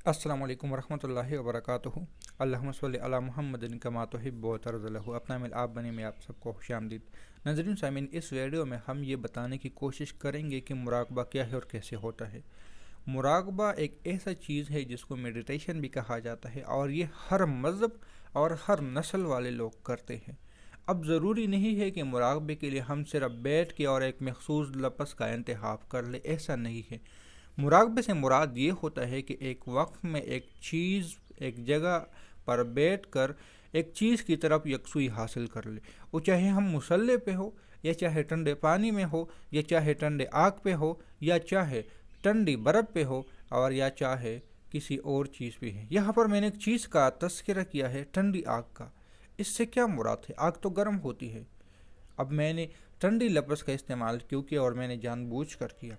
السلام علیکم ورحمۃ اللہ وبرکاتہ۔ اللہم صلی علی محمد کما تحب و ترضی له۔ اپنا مل آپ بنے میں آپ سب کو خوش آمدید۔ ناظرین سامعین، اس ویڈیو میں ہم یہ بتانے کی کوشش کریں گے کہ مراقبہ کیا ہے اور کیسے ہوتا ہے۔ مراقبہ ایک ایسا چیز ہے جس کو میڈیٹیشن بھی کہا جاتا ہے، اور یہ ہر مذہب اور ہر نسل والے لوگ کرتے ہیں۔ اب ضروری نہیں ہے کہ مراقبے کے لیے ہم صرف بیٹھ کے اور ایک مخصوص لفظ کا انتخاب کر لیں، ایسا نہیں ہے۔ مراقبے سے مراد یہ ہوتا ہے کہ ایک وقت میں ایک چیز ایک جگہ پر بیٹھ کر ایک چیز کی طرف یکسوئی حاصل کر لے، وہ چاہے ہم مصلے پہ ہو، یا چاہے ٹھنڈے پانی میں ہو، یا چاہے ٹھنڈے آگ پہ ہو، یا چاہے ٹھنڈی برف پہ ہو، اور یا چاہے کسی اور چیز پہ ہے۔ یہاں پر میں نے ایک چیز کا تذکرہ کیا ہے، ٹھنڈی آگ کا۔ اس سے کیا مراد ہے؟ آگ تو گرم ہوتی ہے۔ اب میں نے ٹھنڈی لفظ کا استعمال کیوں کیا، اور میں نے جان بوجھ کر کیا؟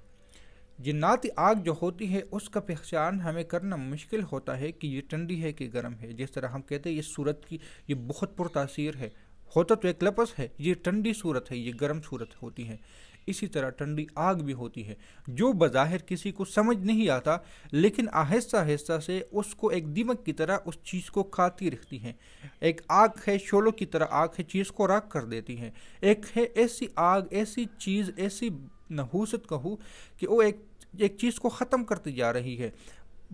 جناتی آگ جو ہوتی ہے اس کا پہچان ہمیں کرنا مشکل ہوتا ہے کہ یہ ٹھنڈی ہے کہ گرم ہے۔ جس طرح ہم کہتے ہیں یہ صورت کی یہ بہت پرتاثیر ہے، ہوتا تو ایک لفظ ہے، یہ ٹھنڈی صورت ہے، یہ گرم صورت ہوتی ہے۔ اسی طرح ٹھنڈی آگ بھی ہوتی ہے، جو بظاہر کسی کو سمجھ نہیں آتا، لیکن آہستہ آہستہ سے اس کو ایک دیمک کی طرح اس چیز کو کھاتی رہتی ہے۔ ایک آگ ہے، شعلوں کی طرح آگ ہے، چیز کو راکھ کر دیتی ہے۔ ایک ہے ایسی آگ، ایسی چیز، ایسی نحوست کہو کہ وہ ایک چیز کو ختم کرتی جا رہی ہے۔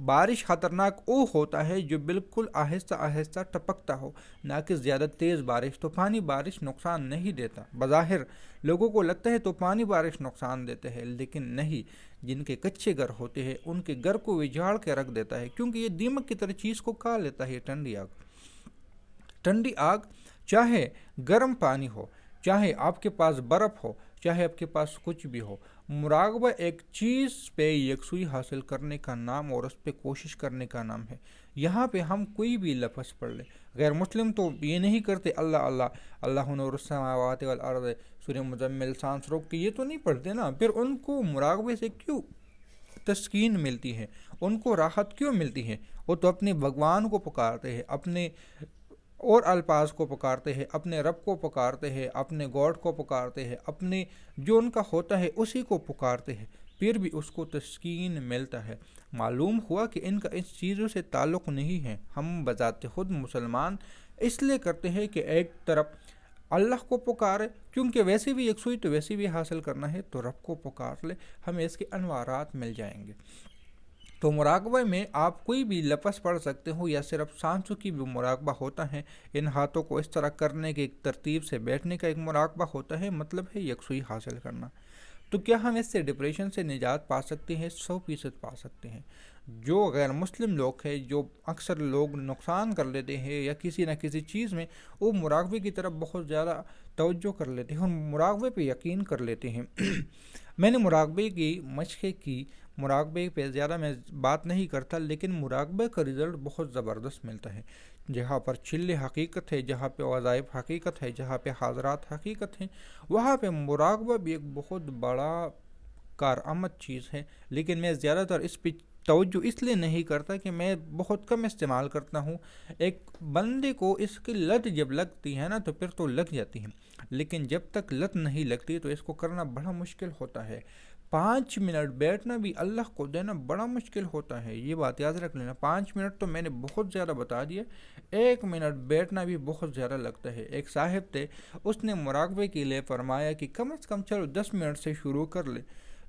بارش خطرناک وہ ہوتا ہے جو بالکل آہستہ آہستہ ٹپکتا ہو، نہ کہ زیادہ تیز بارش۔ تو پانی بارش نقصان نہیں دیتا، بظاہر لوگوں کو لگتا ہے تو پانی بارش نقصان دیتے ہیں، لیکن نہیں۔ جن کے کچے گھر ہوتے ہیں ان کے گھر کو اجاڑ کے رکھ دیتا ہے، کیونکہ یہ دیمک کی طرح چیز کو کھا لیتا ہے۔ ٹھنڈی آگ چاہے گرم پانی ہو، چاہے آپ کے پاس برف ہو، چاہے آپ کے پاس کچھ بھی ہو، مراقبہ ایک چیز پہ یکسوئی حاصل کرنے کا نام اور اس پہ کوشش کرنے کا نام ہے۔ یہاں پہ ہم کوئی بھی لفظ پڑھ لیں، غیر مسلم تو یہ نہیں کرتے اللہ اللہ، اللہ نور السماوات والارض، سورہ مزمل، سانس روک کے یہ تو نہیں پڑھتے نا۔ پھر ان کو مراقبے سے کیوں تسکین ملتی ہے، ان کو راحت کیوں ملتی ہے؟ وہ تو اپنے بھگوان کو پکارتے ہیں، اپنے اور الفاظ کو پکارتے ہیں، اپنے رب کو پکارتے ہیں، اپنے گاڈ کو پکارتے ہیں، اپنے جو ان کا ہوتا ہے اسی کو پکارتے ہیں، پھر بھی اس کو تسکین ملتا ہے۔ معلوم ہوا کہ ان کا اس چیزوں سے تعلق نہیں ہے۔ ہم بذات خود مسلمان اس لیے کرتے ہیں کہ ایک طرف اللہ کو پکارے، کیونکہ ویسے بھی یکسوئی تو ویسے بھی حاصل کرنا ہے، تو رب کو پکار لے، ہمیں اس کے انوارات مل جائیں گے۔ تو مراقبہ میں آپ کوئی بھی لفظ پڑھ سکتے ہو، یا صرف سانسوں کی بھی مراقبہ ہوتا ہے۔ ان ہاتھوں کو اس طرح کرنے کے ایک ترتیب سے بیٹھنے کا ایک مراقبہ ہوتا ہے، مطلب ہے یکسوئی حاصل کرنا۔ تو کیا ہم اس سے ڈپریشن سے نجات پا سکتے ہیں؟ 100% پا سکتے ہیں۔ جو غیر مسلم لوگ ہیں، جو اکثر لوگ نقصان کر لیتے ہیں یا کسی نہ کسی چیز میں، وہ مراقبے کی طرف بہت زیادہ توجہ کر لیتے ہیں اور مراقبے پہ یقین کر لیتے ہیں۔ میں نے مراقبے کی مشقیں کی، مراقبے پہ زیادہ میں بات نہیں کرتا، لیکن مراقبے کا رزلٹ بہت زبردست ملتا ہے۔ جہاں پر چلے حقیقت ہے، جہاں پہ وظائف حقیقت ہے، جہاں پہ حاضرات حقیقت ہیں، وہاں پہ مراقبہ بھی ایک بہت بڑا کارآمد چیز ہے۔ لیکن میں زیادہ تر اس پہ توجہ اس لیے نہیں کرتا کہ میں بہت کم استعمال کرتا ہوں۔ ایک بندے کو اس کی لت جب لگتی ہے نا تو پھر تو لگ جاتی ہے، لیکن جب تک لت نہیں لگتی تو اس کو کرنا بڑا مشکل ہوتا ہے۔ 5 منٹ بیٹھنا بھی اللہ کو دینا بڑا مشکل ہوتا ہے، یہ بات یاد رکھ لینا۔ 5 منٹ تو میں نے بہت زیادہ بتا دیا، 1 منٹ بیٹھنا بھی بہت زیادہ لگتا ہے۔ ایک صاحب تھے، اس نے مراقبے کے لیے فرمایا کہ کم از کم چلو 10 منٹ سے شروع کر لے۔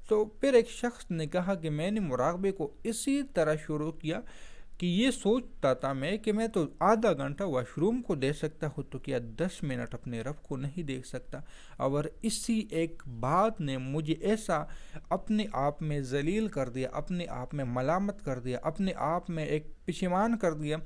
تو پھر ایک شخص نے کہا کہ میں نے مراقبے کو اسی طرح شروع کیا کہ یہ سوچتا تھا کہ میں تو آدھا گھنٹہ واش روم کو دے سکتا ہوں، تو کیا 10 منٹ اپنے رب کو نہیں دیکھ سکتا؟ اور اسی ایک بات نے مجھے ایسا اپنے آپ میں ذلیل کر دیا، اپنے آپ میں ملامت کر دیا، اپنے آپ میں ایک پشیمان کر دیا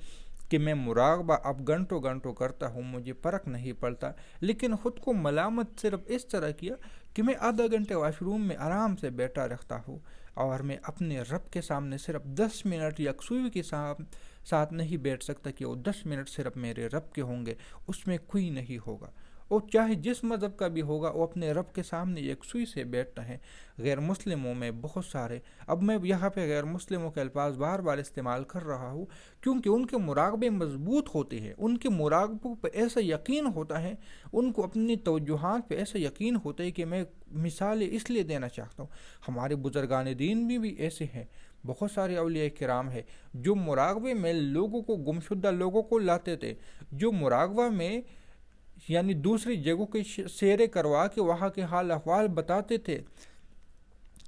کہ میں مراقبہ اب گھنٹوں گھنٹوں کرتا ہوں، مجھے فرق نہیں پڑتا۔ لیکن خود کو ملامت صرف اس طرح کیا کہ میں آدھا گھنٹے واش روم میں آرام سے بیٹھا رہتا ہوں، اور میں اپنے رب کے سامنے صرف 10 منٹ یکسوئی کے ساتھ نہیں بیٹھ سکتا کہ وہ 10 منٹ صرف میرے رب کے ہوں گے، اس میں کوئی نہیں ہوگا۔ اور چاہے جس مذہب کا بھی ہوگا وہ اپنے رب کے سامنے یکسوئی سے بیٹھتا ہے۔ غیر مسلموں میں بہت سارے، اب میں یہاں پہ غیر مسلموں کے الفاظ بار بار استعمال کر رہا ہوں کیونکہ ان کے مراقبے مضبوط ہوتے ہیں، ان کے مراقبوں پہ ایسا یقین ہوتا ہے، ان کو اپنی توجہات پہ ایسا یقین ہوتا ہے کہ میں مثالیں اس لیے دینا چاہتا ہوں۔ ہمارے بزرگان دین بھی ایسے ہیں، بہت سارے اولیاء کرام ہیں جو مراقبے میں لوگوں کو، گمشدہ لوگوں کو لاتے تھے، جو مراقبہ میں یعنی دوسری جگہوں کے سیرے کروا کے وہاں کے حال احوال بتاتے تھے۔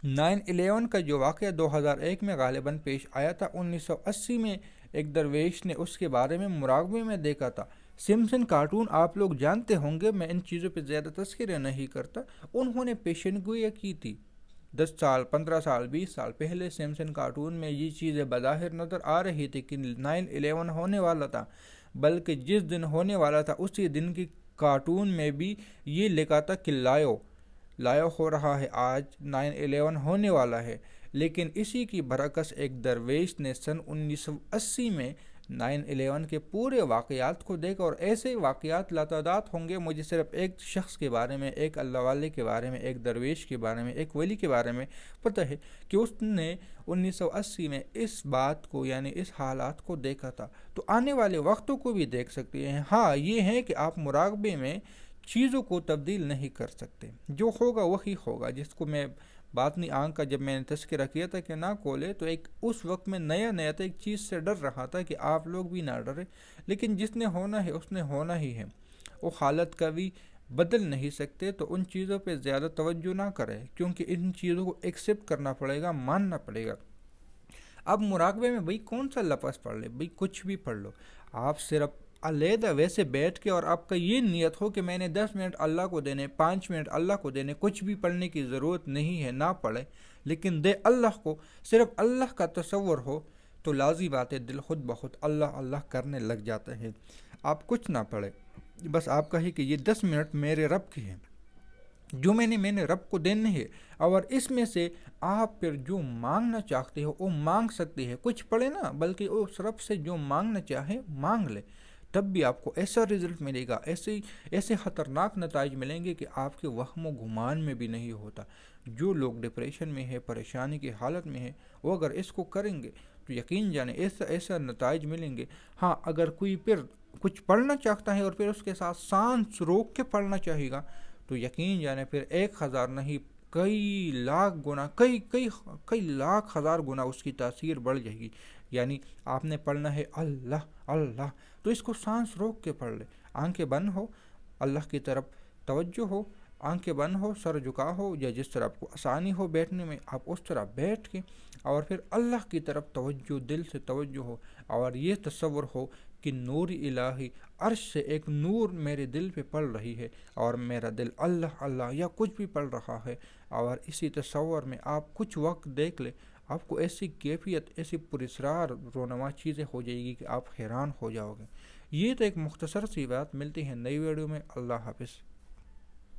9/11 کا جو واقعہ 2001 میں غالباً پیش آیا تھا، 1980 میں ایک درویش نے اس کے بارے میں مراقبے میں دیکھا تھا۔ سمسن کارٹون آپ لوگ جانتے ہوں گے، میں ان چیزوں پہ زیادہ تذکرہ نہیں کرتا۔ انہوں نے پیشن گوئی کی تھی 10 سال، 15 سال، 20 سال پہلے سمسن کارٹون میں یہ چیزیں بظاہر نظر آ رہی تھی کہ 9/11 ہونے والا تھا، بلکہ جس دن ہونے والا تھا اسی دن کی کارٹون میں بھی یہ لکھا تھا کہ لائیو ہو رہا ہے، آج 9/11 ہونے والا ہے۔ لیکن اسی کی برعکس ایک درویش نے سن 1980 میں 9/11 کے پورے واقعات کو دیکھا، اور ایسے واقعات لاتعداد ہوں گے۔ مجھے صرف ایک شخص کے بارے میں، ایک اللہ والے کے بارے میں، ایک درویش کے بارے میں، ایک ولی کے بارے میں پتہ ہے کہ اس نے 1980 میں اس بات کو یعنی اس حالات کو دیکھا تھا۔ تو آنے والے وقتوں کو بھی دیکھ سکتے ہیں۔ ہاں یہ ہے کہ آپ مراقبے میں چیزوں کو تبدیل نہیں کر سکتے، جو ہوگا وہی ہوگا۔ جس کو میں باطنی آنکھ کا جب میں نے تذکرہ کیا تھا کہ نہ کھولے، تو ایک اس وقت میں نیا تھا، ایک چیز سے ڈر رہا تھا کہ آپ لوگ بھی نہ ڈرے، لیکن جس نے ہونا ہے اس نے ہونا ہی ہے۔ وہ حالت کبھی بدل نہیں سکتے، تو ان چیزوں پہ زیادہ توجہ نہ کرے، کیونکہ ان چیزوں کو ایکسیپٹ کرنا پڑے گا، ماننا پڑے گا۔ اب مراقبے میں بھئی کون سا لفظ پڑھ لے، بھئی کچھ بھی پڑھ لو، آپ صرف علیحدہ ویسے بیٹھ کے، اور آپ کا یہ نیت ہو کہ میں نے 10 منٹ اللہ کو دینے، 5 منٹ اللہ کو دینے، کچھ بھی پڑھنے کی ضرورت نہیں ہے، نہ پڑھے، لیکن دے اللہ کو، صرف اللہ کا تصور ہو، تو لازمی بات ہے دل خود بخود اللہ اللہ کرنے لگ جاتا ہے۔ آپ کچھ نہ پڑھے، بس آپ کہے کہ یہ 10 منٹ میرے رب کی ہیں، جو میں نے رب کو دینے ہے، اور اس میں سے آپ پھر جو مانگنا چاہتے ہو وہ مانگ سکتے ہیں۔ کچھ پڑھے نا، بلکہ اس رب سے جو مانگنا چاہے مانگ لے، تب بھی آپ کو ایسا رزلٹ ملے گا، ایسے خطرناک نتائج ملیں گے کہ آپ کے وہم و گمان میں بھی نہیں ہوتا۔ جو لوگ ڈپریشن میں ہے، پریشانی کی حالت میں ہے، وہ اگر اس کو کریں گے تو یقین جانے ایسا نتائج ملیں گے۔ ہاں اگر کوئی پھر کچھ پڑھنا چاہتا ہے اور پھر اس کے ساتھ سانس روک کے پڑھنا چاہے گا، تو یقین جانے پھر 1000 نہیں، کئی لاکھ گنا، کئی لاکھ ہزار گنا اس کی تاثیر بڑھ جائے گی۔ یعنی آپ نے پڑھنا ہے اللہ اللہ، تو اس کو سانس روک کے پڑھ لے، آنکھیں بند ہو، اللہ کی طرف توجہ ہو، آنکھیں بند ہو، سر جھکا ہو، یا جس طرح آپ کو آسانی ہو بیٹھنے میں آپ اس طرح بیٹھ کے، اور پھر اللہ کی طرف توجہ، دل سے توجہ ہو، اور یہ تصور ہو کہ نور الہی عرش سے ایک نور میرے دل پہ پڑ رہی ہے، اور میرا دل اللہ اللہ یا کچھ بھی پڑھ رہا ہے، اور اسی تصور میں آپ کچھ وقت دیکھ لیں، آپ کو ایسی کیفیت، ایسی پراسرار رونما چیزیں ہو جائے گی کہ آپ حیران ہو جاؤ گے۔ یہ تو ایک مختصر سی بات، ملتی ہے نئی ویڈیو میں، اللہ حافظ۔